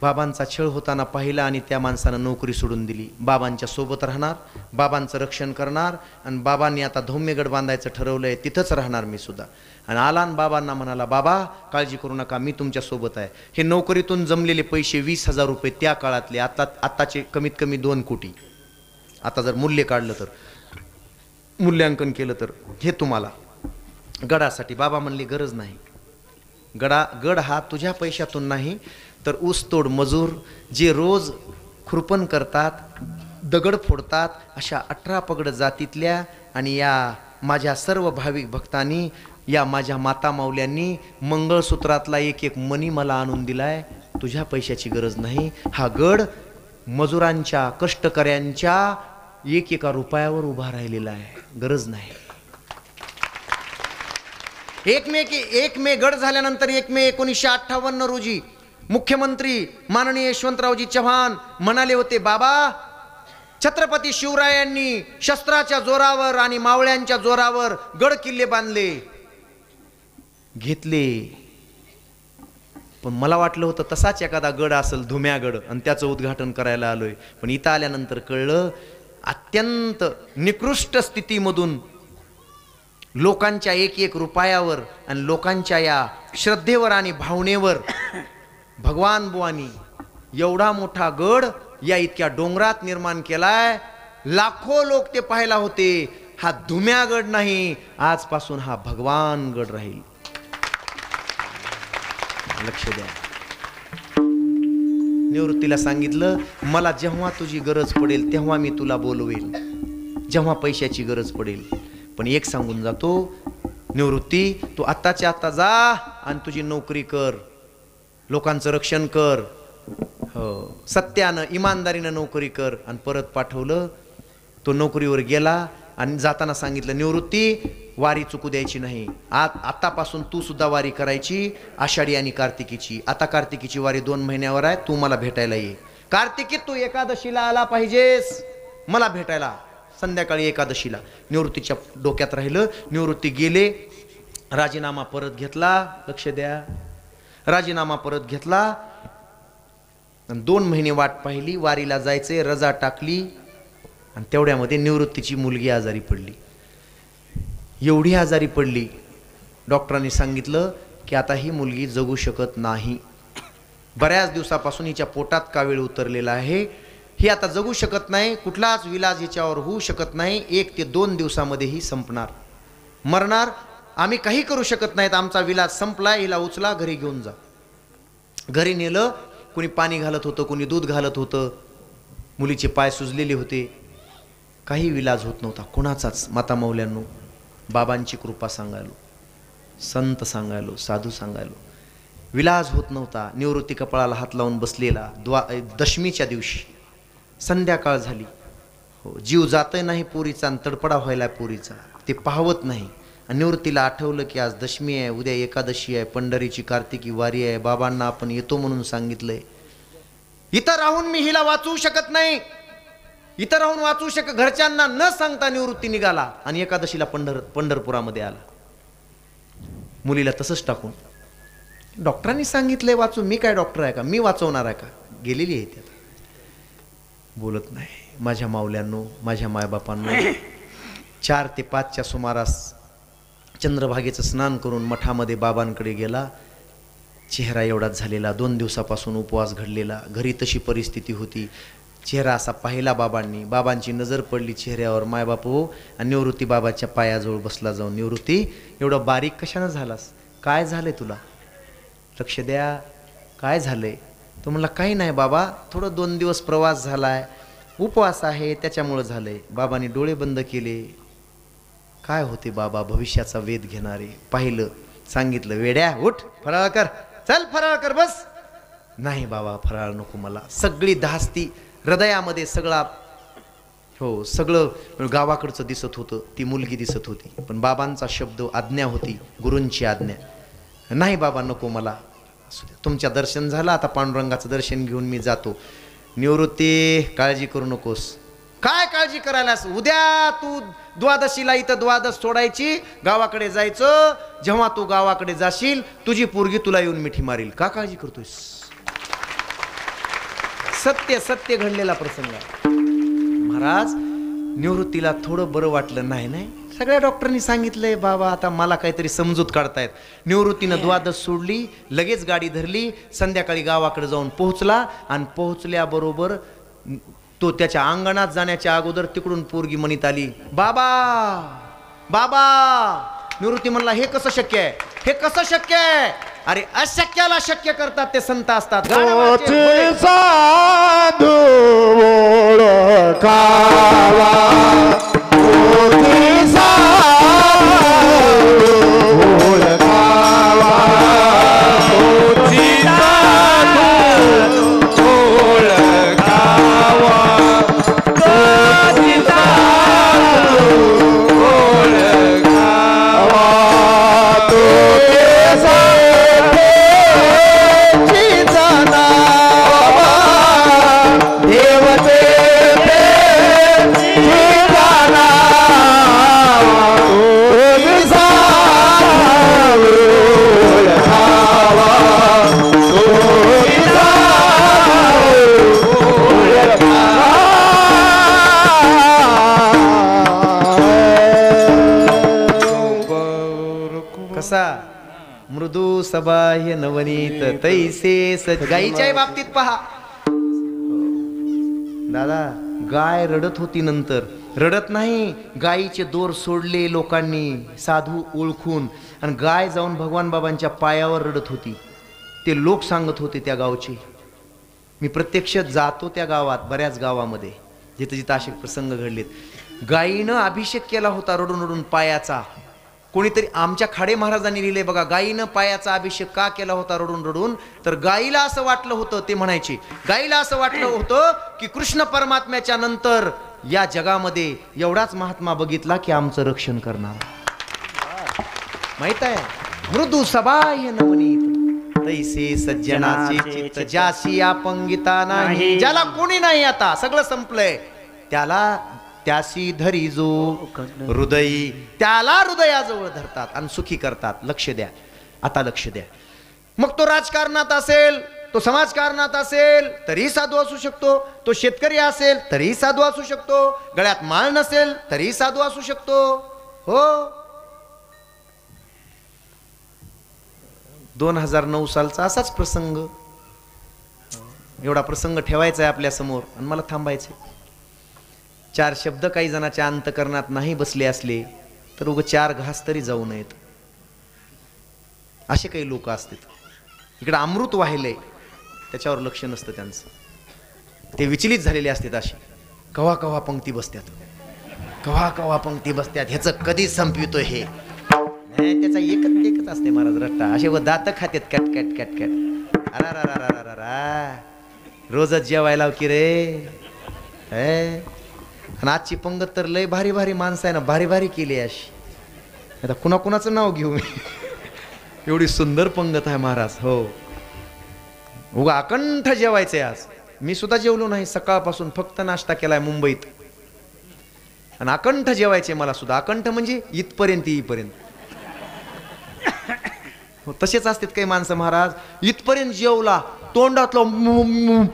बाबांचा छळ होताना पाहिला आणि त्या माणसानं नोकरी सोडून दिली. बाबांच्या सोबत राहणार, बाबांचं रक्षण करणार, आणि बाबांनी आता धौम्यगड बांधायचं ठरवलंय, तिथंच राहणार मी सुद्धा. आणि आला आणि बाबांना म्हणाला, बाबा काळजी करू नका, मी तुमच्या सोबत आहे. हे नोकरीतून जमलेले पैसे 20,000 रुपये त्या काळातले, आताचे कमीत कमी 2 कोटी, आता जर मूल्य काढलं तर, मूल्यांकन केलं तर, हे तुम्हाला गडासाठी. बाबा म्हणले गरज नाही, गड हा तुझ्या पैशातून नाही, तर ऊसतोड मजूर जे रोज खुरपण करतात, दगड फोडतात, अशा 18 पगड जातीतल्या आणि या माझ्या सर्व भाविक भक्तांनी, या माझ्या माता माऊल्यांनी मंगळसूत्रातला एक एक मणी मला आणून दिलाय. तुझ्या पैशाची गरज नाही. हा गड मजुरांच्या, कष्टकऱ्यांच्या एका रुपयावर उभा राहिलेला आहे, गरज नाही. 1 मे गड झाल्यानंतर 1 मे 1958 रोजी मुख्यमंत्री माननीय यशवंतरावजी चव्हाण म्हणाले होते, बाबा छत्रपती शिवरायांनी शस्त्राच्या जोरावर आणि मावळ्यांच्या जोरावर गड किल्ले बांधले, घेतले. पण मला वाटलं होतं तसाच एखादा गड असेल, धुम्यागड, आणि त्याचं उद्घाटन करायला आलोय. पण इथं आल्यानंतर कळलं अत्यंत निकृष्ट स्थितीमधून लोकांच्या एक एक रुपयावर आणि लोकांच्या या श्रद्धेवर आणि भावनेवर भगवान बुवांनी एवढा मोठा गड या इतक्या डोंगरात निर्माण केलाय. लाखो लोक ते पाहायला होते. हा धुम्यागड नाही, आजपासून हा भगवान गड राहील. लक्ष द्या. निवृत्तीला सांगितलं, मला जेव्हा तुझी गरज पडेल तेव्हा मी तुला बोलवेल, जेव्हा पैशाची गरज पडेल. पण एक सांगून जातो, निवृत्ती, तू आत्ताच्या आत्ता जा आणि तुझी नोकरी कर, लोकांचं रक्षण कर, हो सत्यानं इमानदारीनं नोकरी कर. आणि परत पाठवलं. तो नोकरीवर गेला आणि जाताना सांगितलं, निवृत्ती, वारी चुकू द्यायची नाही. आतापासून तू सुद्धा वारी करायची, आषाढी आणि कार्तिकीची. आता कार्तिकीची वारी 2 महिन्यावर आहे, तू मला भेटायला ये. कार्तिकीत तू एकादशीला आला पाहिजेस मला भेटायला, संध्याकाळी एकादशीला. निवृत्तीच्या डोक्यात राहिलं. निवृत्ती गेले, राजीनामा परत घेतला. लक्ष द्या, राजीनामा परत घेतला. 2 महिने वाट पाहिली, वारीला जायचे, रजा टाकली. आणि तेवढ्यामध्ये निवृत्तीची मुलगी आजारी पडली. एवढी आजारी पडली, डॉक्टरांनी सांगितलं की आता ही मुलगी जगू शकत नाही. बऱ्याच दिवसापासून हिच्या पोटात कावीळ उतरलेला आहे, ही आता जगू शकत नाही, कुठलाच विलाज हिच्यावर होऊ शकत नाही. 1 ते 2 दिवसामध्ये ही संपणार, मरणार. आम्ही काही करू शकत नाहीत, आमचा विलाज संपला, हिला उचला, घरी घेऊन जा. घरी नेलं. कुणी पाणी घालत होतं, कुणी दूध घालत होतं. मुलीचे पाय सुजलेले होते, काही विलाज होत नव्हता कुणाचाच. माता मौल्यांनो, बाबांची कृपा सांगायलो, संत सांगायलो, साधू सांगायलो, विलाज होत नव्हता. निवृत्ती कपाळाला हात लावून बसलेला. दशमीच्या दिवशी संध्याकाळ झाली. हो, जीव जातही नाही पोरीचा आणि तडपडा व्हायला पोरीचा, ते पाहवत नाही. आणि निवृत्तीला आठवलं की आज दशमी आहे, उद्या एकादशी आहे, पंढरीची कार्तिकी वारी आहे, बाबांना आपण येतो म्हणून सांगितलंय. इथं राहून मी हिला वाचवू शकत नाही, इथं राहून वाचवू घरच्यांना न सांगता निवृत्ती निघाला आणि एकादशीला पंढरपुरामध्ये आला. मुलीला तसंच टाकून. डॉक्टरांनी सांगितलंय वाचू, मी काय डॉक्टर आहे का, मी वाचवणार आहे का. गेलेली आहे त्यात, बोलत नाही. माझ्या माऊल्यांनो, माझ्या मायबापांनो, 4 ते 5च्या सुमारास चंद्रभागेचं स्नान करून मठामध्ये बाबांकडे गेला. चेहरा एवढाच झालेला, 2 दिवसापासून उपवास घडलेला, घरी तशी परिस्थिती होती. चेहरा असा पाहिला बाबांनी, बाबांची नजर पडली चेहऱ्यावर. मायबाप हो. आणि निवृत्ती बाबाच्या पायाजवळ बसला जाऊन, निवृत्ती, एवढं बारीक कशानं झालास, काय झालंय तुला, लक्ष द्या, काय झालंय. तो म्हणला, काही नाही बाबा, थोडं 2 दिवस प्रवास झालाय, उपवास आहे, त्याच्यामुळं झालंय. बाबांनी डोळे बंद केले. काय होते बाबा, भविष्याचा वेध घेणारे. पाहिलं, सांगितलं, वेड्या उठ, फराळ कर, चल फराळ कर, बस. नाही बाबा, फराळ नको मला. सगळी धास्ती हृदयामध्ये, सगळा, हो सगळं गावाकडचं दिसत होतं, ती मुलगी दिसत होती. पण बाबांचा शब्द, आज्ञा होती, गुरूंची आज्ञा. नाही बाबा, नको मला, तुमच्या दर्शन झालं, आता पांडुरंगाचं दर्शन घेऊन मी जातो. निवृत्ती, काळजी करू नकोस. काय काळजी करायलास, उद्या तू द्वादशीला इथं द्वादश सोडायची, गावाकडे जायचं. जेव्हा तू गावाकडे जाशील, तुझी पोरगी तुला येऊन मिठी मारील. का काळजी करतोयस. सत्य सत्य घडलेला प्रसंग. महाराज, निवृत्तीला थोडं बरं वाटलं. नाही नाही, सगळ्या डॉक्टरांनी सांगितलंय बाबा, आता मला काहीतरी समजूत काढतायत. निवृत्तीनं द्वादश सोडली, लगेच गाडी धरली, संध्याकाळी गावाकडे जाऊन पोहोचला. आणि पोहोचल्याबरोबर तो त्याच्या अंगणात जाण्याच्या अगोदर तिकडून पोरगी म्हणत आली, बाबा बाबा. निवृत्ती म्हणला, हे कसं शक्य आहे, हे कसं शक्य आहे. अरे अशक्याला शक्य करतात ते संत असतात. साधू ओळखावा, सबाह्य नवनीत तैसे गाईच्याही बाबतीत पहा दादा, गाय रडत होती, नंतर रडत नाही, गायीचे दोर सोडले लोकांनी साधू ओळखून, आणि गाय जाऊन भगवान बाबांच्या पायावर रडत होती. ते लोक सांगत होते त्या गावचे. मी प्रत्यक्ष जातो त्या गावात, बऱ्याच गावामध्ये जिथे जिथे असे प्रसंग घडलेत. गायीनं अभिषेक केला होता रडून रडून पायाचा. कोणीतरी आमच्या खाडे महाराजांनी लिहिले बघा, गायीनं पायाचा अभिषेक का केला होता रडून रडून, तर गायीला असं वाटलं होतं, ते म्हणायचे गायीला असं वाटलं होतं की कृष्ण परमात्म्याच्या नंतर या जगामध्ये एवढाच महात्मा बघितला की आमचं रक्षण करणार. माहित आहे, मृदू सबाह्य नवनीत तैसे सज्जनाचे चित्त ज्यासी अपंगिता नाही. ज्याला कोणी नाही, आता सगळं संपलंय, त्याला त्यासी धरी जो हृदयी, त्याला हृदयाजवळ धरतात आणि सुखी करतात. लक्ष द्या, आता लक्ष द्या. मग तो राजकारणात असेल, तो समाजकारणात असेल तरी साधू असू शकतो, तो शेतकरी असेल तरी साधू असू शकतो, गळ्यात माळ नसेल तरी साधू असू शकतो. हो, 2009 सालचा असाच प्रसंग. एवढा प्रसंग ठेवायचा आहे आपल्या समोर आणि मला थांबायचे. 4 शब्द काही जणाच्या अंतकरणात नाही बसले असले तर उगा 4 घास तरी जाऊ नयेत. असे काही लोक असतात. इकडे अमृत वाहिलंय, त्याच्यावर लक्ष नसतं त्यांचं. ते विचलित झालेले असतात. असे कवा कवा पंक्ती बसतात, कवा कवा पंक्ती बसतात, ह्याचं कधी संपवितो हे. त्याचा एकच असते महाराज रट्टा. असे व दात खात्यात कॅट कॅट कॅट कॅट. अरा रोजच जेवायला की रे. आणि आजची पंगत तर लय भारी भारी माणसं आहे ना, भारी भारी केली अशी. आता कुणाकुणाचं नाव घेऊ मी. एवढी सुंदर पंगत आहे महाराज. हो, उगा अकंठ जेवायचंय आज. मी सुद्धा जेवलो नाही सकाळपासून, फक्त नाश्ता केलाय मुंबईत, आणि अकंठ जेवायचे मला सुद्धा. अकंठ म्हणजे इथपर्यंत येईपर्यंत. हो, तसेच असतात काही माणसं महाराज. इथपर्यंत जेवला, तोंडातलं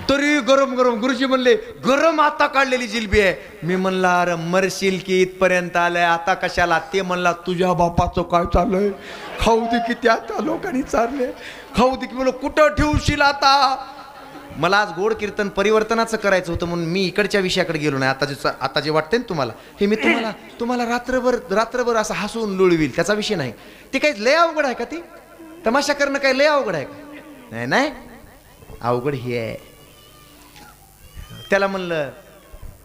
तरी गरम गरम. गुरुजी म्हणले गरम आता काढलेली जिलबी आहे. मी म्हणला अरे मरशील की इथपर्यंत आलंय, आता कशाला. ते म्हणला तुझ्या बापाचं काय चाललंय, खाऊ दे की, त्या लोकांनी चालले, खाऊ दे की. म्हणलं कुठं ठेवशील आता. मला आज गोड कीर्तन परिवर्तनाचं करायचं होतं म्हणून मी इकडच्या विषयाकडे गेलो नाही. आता जे वाटतंय ना तुम्हाला, हे मी तुम्हाला रात्रभर असं हसून लुळवील, त्याचा विषय नाही. ते काही लय अवघड आहे का? ते तमाशा करणं काही लय अवघड आहे का? नाही, अवघड हे आहे. त्याला म्हणलं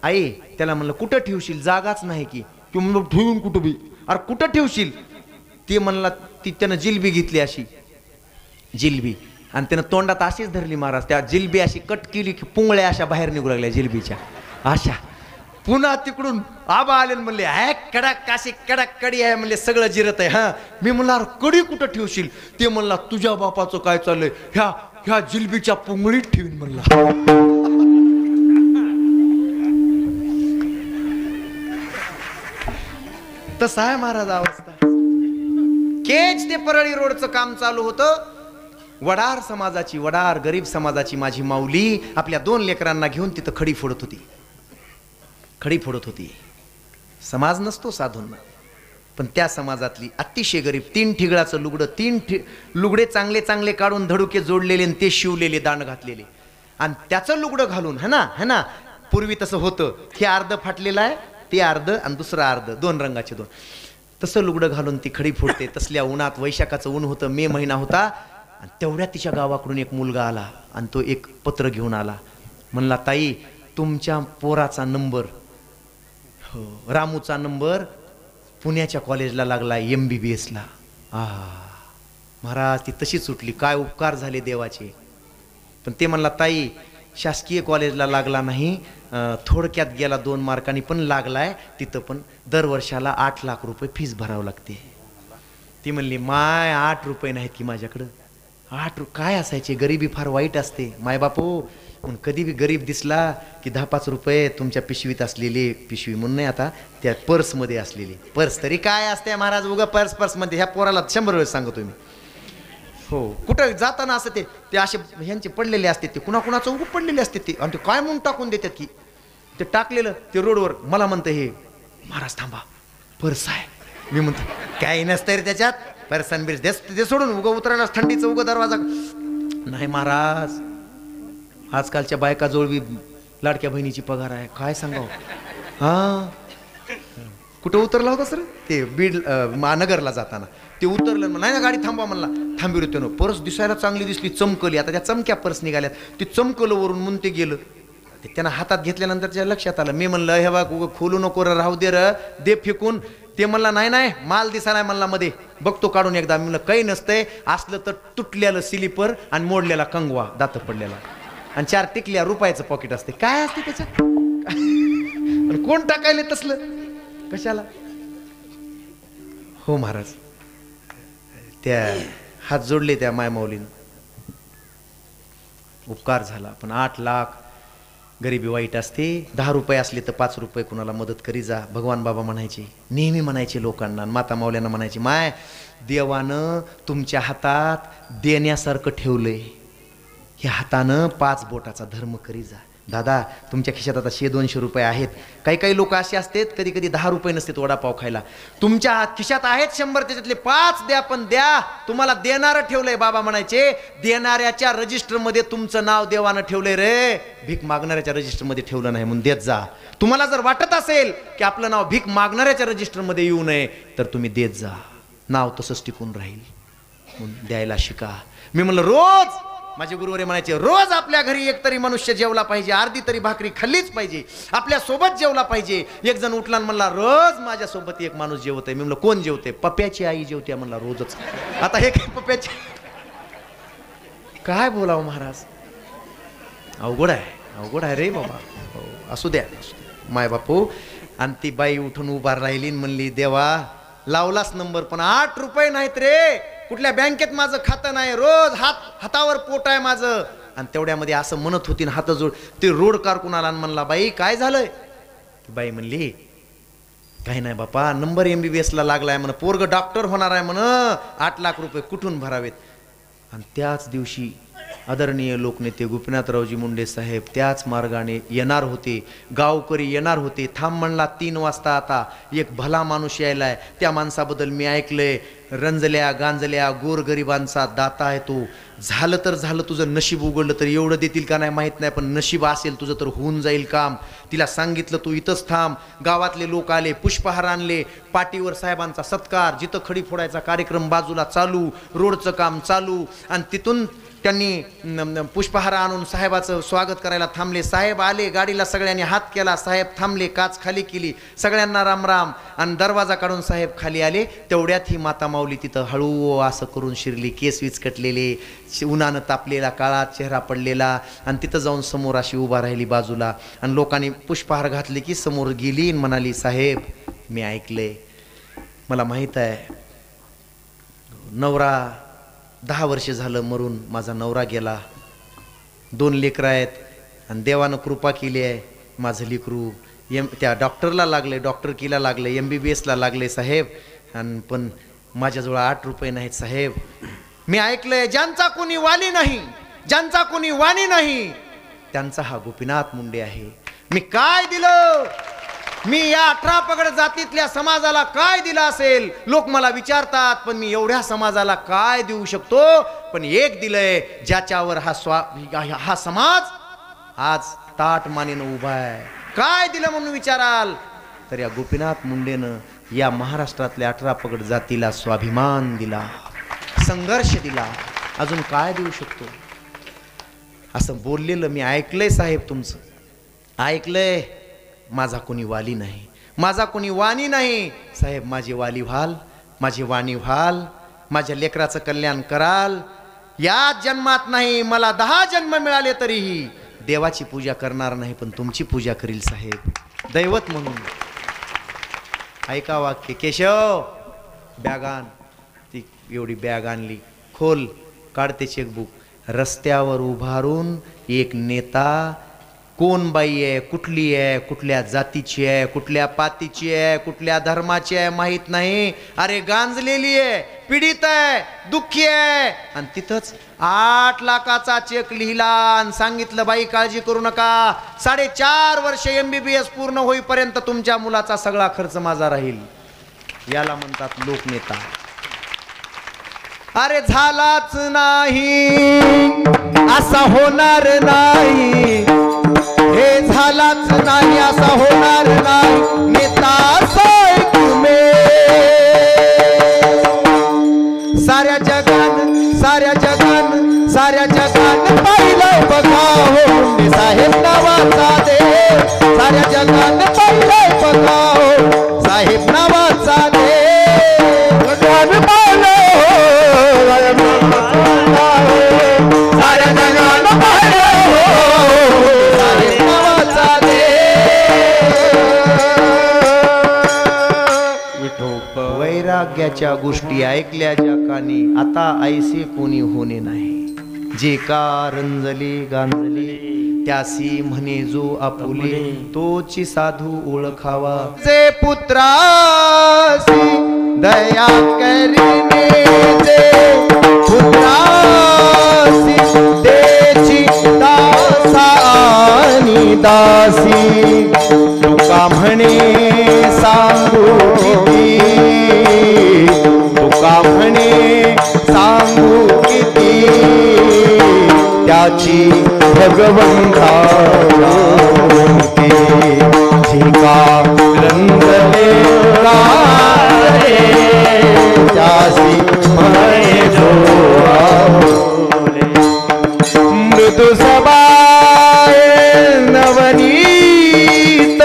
आई, त्याला म्हणलं कुठं ठेवशील, जागाच नाही की. तू म्हणलं ठेवून कुठं बी. अरे कुठं ठेवशील. ते म्हणला, ती त्यानं जिलबी घेतली, अशी जिलबी, आणि त्यानं तोंडात अशीच धरली महाराज. त्या जिलबी अशी कट केली की पुंगळ्या अशा बाहेर निघू लागल्या जिलबीच्या अशा. पुन्हा तिकडून आबा आले म्हणले है कडक, अशी कडक कडी आहे म्हणले, सगळं जिरत आहे. हा, मी म्हणला कडी कुठं ठेवशील. ते म्हणला तुझ्या बापाचं काय चाललंय, ह्या जिलबीच्या पुंगळीत ठेवीन म्हणला. तसा आहे महाराज अवस्था. केज ते परळी रोडचं काम चालू होतं. वडार समाजाची, वडार गरीब समाजाची माझी माऊली आपल्या 2 लेकरांना घेऊन तिथं खडी फोडत होती. समाज नसतो साधूंना, पण त्या समाजातली अतिशय गरीब, 3 ठिगळाचं लुगडं, 3 लुगडे चांगले चांगले काढून धडुके जोडलेले आणि ते शिवलेले, दांड घातलेले, आणि त्याचं लुगडं घालून, है ना. पूर्वी तसं होतं, हे अर्ध फाटलेलं आहे, ते अर्ध, आणि दुसरं अर्ध, 2 रंगाचे 2. तसं लुगडं घालून ती खडी फोडते. तसल्या उन्हात, वैशाखाचं ऊन होतं, मे महिना होता, आणि तेवढ्या तिच्या गावाकडून एक मुलगा आला आणि तो एक पत्र घेऊन आला. म्हणला ताई, तुमच्या पोराचा नंबर, हो रामूचा नंबर पुण्याच्या कॉलेजला लागला, MBBS ला. महाराज ती तशीच सुटली. काय उपकार झाले देवाचे. पण ते म्हणला ताई शासकीय कॉलेजला लागला नाही, थोडक्यात गेला 2 मार्कांनी, पण लागलाय तिथं, पण दरवर्षाला 8 लाख रुपये फीस भरावं लागते. ती म्हणली माय 8 रुपये नाहीत की माझ्याकडं. 8 काय असायचे, गरिबी फार वाईट असते माय बापू. पण कधी बी गरीब दिसला की 10-5 रुपये तुमच्या पिशवीत असलेली, पिशवी म्हणून नाही आता, त्या पर्समध्ये असलेली. पर्स तरी काय असते महाराज, उगा पर्समध्ये. ह्या पोराला 100 वेळेस सांगतो मी. हो, कुठं जाताना असं ते असे ह्यांचे पडलेले असते, ते कुणाकुणाचं उभं पडलेले असते ते, आणि ते काय म्हणून टाकून देतात की ते टाकलेलं ते रोडवर. मला म्हणतं हे महाराज थांबा, पर्स आहे. मी म्हणतो काही नसतं रे त्याच्यात, बरं सनबीर दे सोडून, उगं उतरायला थंडीचं उगं दरवाजा. नाही महाराज, आजकालच्या बायकाजवळ बी लाडक्या बहिणीची पगार आहे, काय सांगावं. हा कुठं उतरला होता सर ते बीड महानगरला जाताना, ते उतरलं नाही ना, गाडी थांबवा म्हणला, थांबविल होते ना. पर्स दिसायला चांगली दिसली, चमकली. आता त्या चमक्या पर्स निघाल्यात, ती चमकलं वरून म्हणून ते गेलं. त्यांना हातात घेतल्यानंतर त्या लक्षात आलं. मी म्हणलं हे बघ उगं खोलू नको र, राहू दे र, दे फेकून. ते म्हणला नाही माल दिसायला म्हणला मध्ये, बघतो काढून एकदा. मी म्हणलं काही नसतंय, असलं तर तुटलेलं स्लिपर आणि मोडलेला कंगवा दात पडलेला आणि 4 टिकल्या रुपयाचं पॉकेट असते. काय असते त्याच्यात? कोण टाकायले तसलं कशाला? हो महाराज, त्या हात जोडले त्या मायमाऊलीनं, उपकार झाला. पण 8 लाख गरिबी वाईट असते. 10 रुपये असले तर 5 रुपये कुणाला मदत करी जा. भगवान बाबा म्हणायचे, नेहमी म्हणायचे लोकांना, माता माऊल्यांना म्हणायचे, माय देवानं तुमच्या हातात देण्यासारखं ठेवलंय, ह्या हातानं 5 बोटाचा धर्म करी जा. दादा तुमच्या खिशात आता 100-200 रुपये आहेत. काही लोक असे असतात, कधी 10 रुपये नसतात वडापाव खायला. तुमच्या खिशात आहेत 100, त्याच्यातले 5 द्या, पण द्या. तुम्हाला देणारं ठेवलंय. बाबा म्हणायचे, देणाऱ्याच्या रजिस्टरमध्ये तुमचं नाव देवानं ठेवलंय रे, भीक मागणाऱ्याच्या रजिस्टरमध्ये ठेवलं नाही, म्हणून देत जा. तुम्हाला जर वाटत असेल की आपलं नाव भीक मागणाऱ्याच्या रजिस्टरमध्ये येऊ नये, तर तुम्ही देत जा, नाव तसंच टिकून राहील, म्हणून द्यायला शिका. मी म्हणलं रोज, माझे गुरुवारी म्हणायचे, रोज आपल्या घरी एक तरी मनुष्य जेवला पाहिजे, अर्धी तरी भाकरी खाल्लीच पाहिजे, आपल्या सोबत जेवला पाहिजे. एक जण उठला आणि म्हणला, रोज माझ्या सोबत एक माणूस जेवतोय. मी म्हणलं कोण जेवते? पप्प्याची आई जेवते म्हणला रोजच. आता हे काय पप्प्याची, काय बोलावं महाराज, अवघड आहे रे बाबा. हो, असू द्या माय बापू. आणि ती बाई उठून उभा राहिली, म्हणली, देवा लावलाच नंबर, पण 8 रुपये नाहीत रे, कुठल्या बँकेत माझं खातं नाही, रोज हातावर पोट आहे माझं. आणि तेवढ्यामध्ये असं म्हणत होती ना, हात जोड. ते रोड कारकून आला आणि म्हणला, बाई काय झालंय? बाई म्हणली, काही नाही बापा, नंबर MBBS ला लागलाय म्हण, पोरग डॉक्टर होणार आहे म्हण, 8 लाख रुपये कुठून भरावेत. आणि त्याच दिवशी आदरणीय लोकनेते गोपीनाथरावजी मुंडे साहेब त्याच मार्गाने येणार होते, गावकरी येणार होते. थांब म्हणला 3 वाजता, आता एक भला माणूस यायलाय. त्या माणसाबद्दल मी ऐकलंय, रंजल्या गांजल्या गोरगरिबांचा दाता आहे तो. झालं तर झालं, तुझं नशीब उघडलं तर एवढं देतील का नाही माहीत नाही, पण नशीब असेल तुझं तर होऊन जाईल काम. तिला सांगितलं तू इथंच थांब. गावातले लोक आले, पुष्पहार आणले, पाटीवर साहेबांचा सत्कार, जिथं खडी फोडायचा कार्यक्रम बाजूला चालू, रोडचं काम चालू. आणि तिथून त्यांनी पुष्पहार आणून साहेबाचं स्वागत करायला थांबले. साहेब आले, गाडीला सगळ्यांनी हात केला, साहेब थांबले, काच खाली केली, सगळ्यांना रामराम. आणि दरवाजा काढून साहेब खाली आले. तेवढ्यात ही माता माऊली तिथं हळू असं करून शिरली, केस विचकटलेले, उन्हानं तापलेला, काळा चेहरा पडलेला. आणि तिथं जाऊन समोर अशी उभा राहिली बाजूला. आणि लोकांनी पुष्पहार घातले की समोर गेली आणि म्हणाली, साहेब मी ऐकलंय, मला माहीत आहे, नवरा 10 वर्ष झालं मरून, माझा नवरा गेला, 2 लेकरं आहेत, आणि देवानं कृपा केली आहे, माझं लेकरू त्या डॉक्टरला लागले, डॉक्टरकीला लागले, MBBS ला लागले साहेब. आणि पण माझ्याजवळ 8 रुपये नाहीत साहेब. मी ऐकलंय, ज्यांचा कोणी वाली नाही, ज्यांचा कोणी वाणी नाही, त्यांचा हा गोपीनाथ मुंडे आहे. मी काय दिलं? मी या 18 पगड जातीतल्या समाजाला काय दिलं असेल? लोक मला विचारतात, पण मी एवढ्या समाजाला काय देऊ शकतो? पण एक दिलंय, ज्याच्यावर हा समाज आज ताट मानेनं उभा आहे. काय दिलं म्हणून विचाराल तर या गोपीनाथ मुंडेनं या महाराष्ट्रातल्या 18 पगड जातीला स्वाभिमान दिला, संघर्ष दिला. अजून काय देऊ शकतो? असं बोललेलं मी ऐकलंय साहेब, तुमचं ऐकलंय. माझा कोणी वाली नाही, माझा कोणी वाणी नाही साहेब. माझी वाली व्हाल, माझी वाणी व्हाल, माझ्या लेकराचं कल्याण कराल. या जन्मात नाही, मला 10 जन्म मिळाले तरीही देवाची पूजा करणार नाही, पण तुमची पूजा करील साहेब, दैवत म्हणून. ऐका वाक्य, केशव बॅग आण. ती एवढी बॅग आणली, खोल, काढते चेकबुक. रस्त्यावर उभारून एक नेता, कोण बाई आहे, कुठली आहे, कुठल्या जातीची आहे, कुठल्या पातीची आहे, कुठल्या धर्माची आहे माहीत नाही, अरे गांजलेली आहे, पीडित आहे, दुःखी आहे. आणि तिथंच 8 लाखाचा चेक लिहिला आणि सांगितलं, बाई काळजी करू नका, 4.5 वर्ष MBBS पूर्ण होईपर्यंत तुमच्या मुलाचा सगळा खर्च माझा राहील. याला म्हणतात लोकनेता. अरे झालाच नाही असा होणार नाही, हे झालाच नाही असा होणार नाही, नेता साऱ्या जगान पाहिलं बघा हो मुंडे साहेब नावाचा देव, साऱ्या जगान पाहिलं बघा हो साहेब नावाचा देव, जगान पाहिलं साऱ्या जगान पाहिलं हो साहेब नावाचा देव। वैराग्याच्या गोष्टी ऐकल्या ज्या कानी आता ऐसे कोणी होणे नाही, जे का रंजले गांजले त्यासी म्हणे जो आपुले, तोची साधू ओळखावा, जे पुत्रासी दया करीने, जे पुत्रासी तेची दासानी दासी, तुका म्हणे सांगू किती, तुका म्हणे सांगू किती, त्याची भगवंता झिका रंगले गारे, त्यासी म्हणे जो मृदु सबाय नवनीत,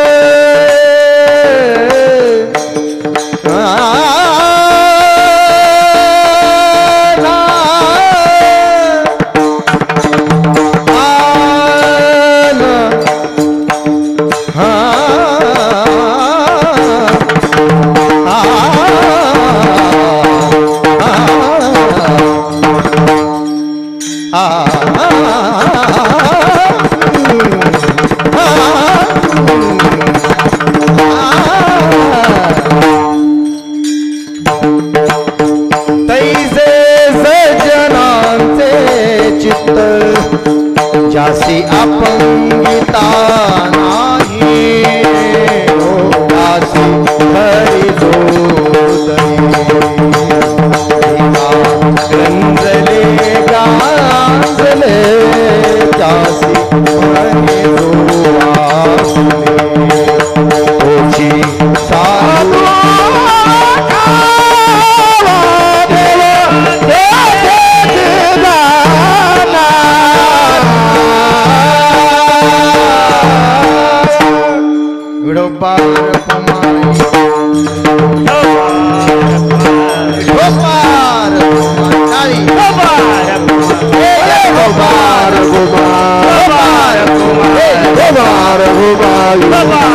जासी अपंगिता नाही, दासी हरि गंजले गांजले, जासी हरि तोची साधू Bye.